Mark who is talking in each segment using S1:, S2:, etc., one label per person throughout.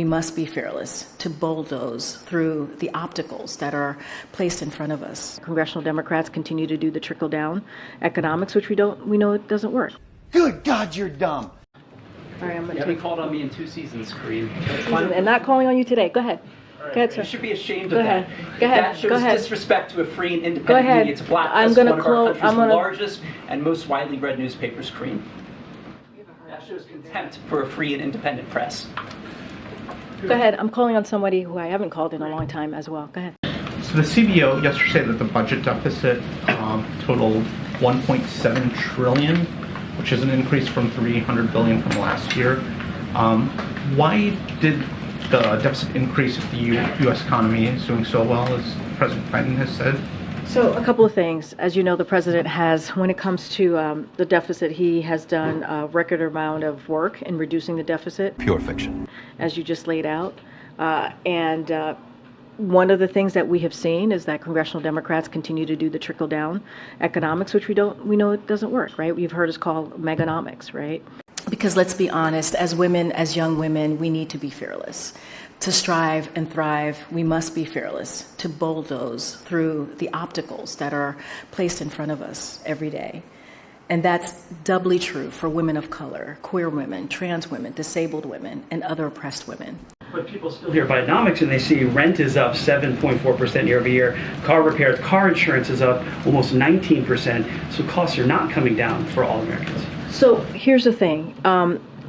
S1: We must be fearless to bulldoze through the opticals that are placed in front of us. Congressional Democrats continue to do the trickle-down economics, which we know it doesn't work.
S2: Good God, you're dumb.
S1: All right,
S3: You haven't called on me in 2 seasons, Karine.
S1: And not calling on you today. Go ahead.
S3: Right.
S1: Go ahead, sir.
S3: You should be ashamed
S1: Go
S3: of
S1: ahead.
S3: that.
S1: Go ahead.
S3: That shows
S1: Go ahead.
S3: disrespect to a free and
S1: Go
S3: independent
S1: ahead.
S3: media. It's black.
S1: I'm
S3: That's
S1: gonna
S3: one of our country's
S1: I'm gonna-
S3: largest and most widely read newspapers, Karine. That shows contempt for a free and independent press.
S1: Go ahead. I'm calling on somebody who I haven't called in a long time as well. Go ahead.
S4: So the CBO yesterday said that the budget deficit totaled $1.7 trillion, which is an increase from $300 billion from last year. Why did the deficit increase if the U.S. economy is doing so well, as President Biden has said?
S1: So a couple of things. As you know, the president has, when it comes to the deficit, he has done a record amount of work in reducing the deficit.
S2: Pure fiction.
S1: As you just laid out. One of the things that we have seen is that congressional Democrats continue to do the trickle-down economics, which we know it doesn't work, right? You've heard us call Meganomics, right? Because let's be honest, as women, as young women, we need to be fearless. To strive and thrive, we must be fearless to bulldoze through the obstacles that are placed in front of us every day. And that's doubly true for women of color, queer women, trans women, disabled women, and other oppressed women.
S5: But people still hear Bidenomics and they see rent is up 7.4% year over year. Car repairs, car insurance is up almost 19%. So costs are not coming down for all Americans.
S1: So here's the thing.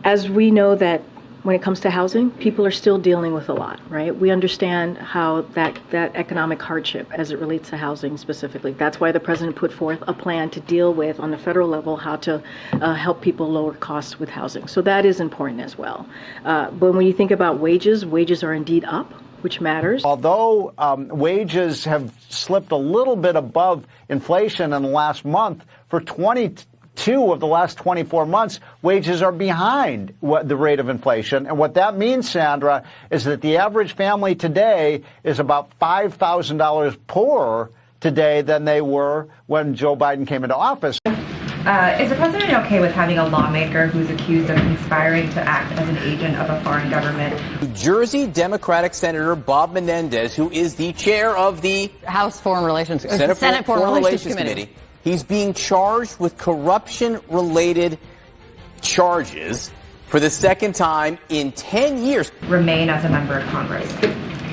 S1: As we know that when it comes to housing, people are still dealing with a lot, right? We understand how that economic hardship as it relates to housing specifically. That's why the president put forth a plan to deal with, on the federal level, how to help people lower costs with housing. So that is important as well. But when you think about wages are indeed up, which matters.
S6: Although wages have slipped a little bit above inflation in the last month, for 22 of the last 24 months, wages are behind the rate of inflation. And what that means, Sandra, is that the average family today is about $5,000 poorer today than they were when Joe Biden came into office.
S7: Is the president okay with having a lawmaker who's accused of conspiring to act as an agent of a foreign government?
S8: New Jersey Democratic Senator Bob Menendez, who is the chair of the
S9: House Foreign Relations
S8: Senate Foreign Relations Committee. He's being charged with corruption-related charges for the second time in 10 years.
S7: Remain as a member of Congress.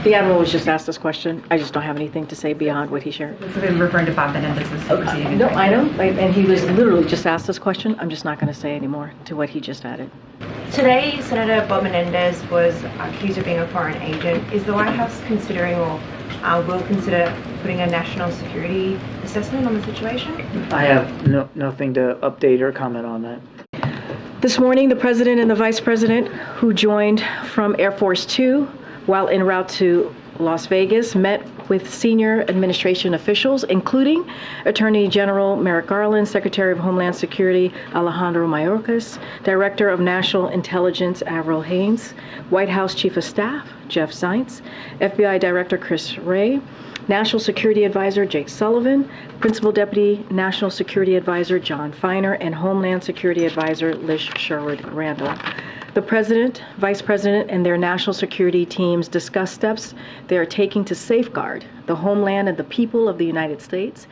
S1: The Admiral was just asked this question. I just don't have anything to say beyond what he shared.
S7: This has been referring to Bob Menendez's proceeding.
S1: No, I know. And he was literally just asked this question. I'm just not going to say any more to what he just added.
S10: Today, Senator Bob Menendez was accused of being a foreign agent. Is the White House considering or will consider putting a national security assessment on the situation?
S11: I have nothing to update or comment on that.
S1: This morning, the President and the Vice President, who joined from Air Force 2 while en route to Las Vegas, met with senior administration officials, including Attorney General Merrick Garland, Secretary of Homeland Security Alejandro Mayorkas, Director of National Intelligence Avril Haines, White House Chief of Staff Jeff Zients, FBI Director Chris Wray, National Security Advisor Jake Sullivan, Principal Deputy National Security Advisor John Feiner, and Homeland Security Advisor Liz Sherwood Randall. The President, Vice President, and their national security teams discussed steps they are taking to safeguard the homeland and the people of the United States.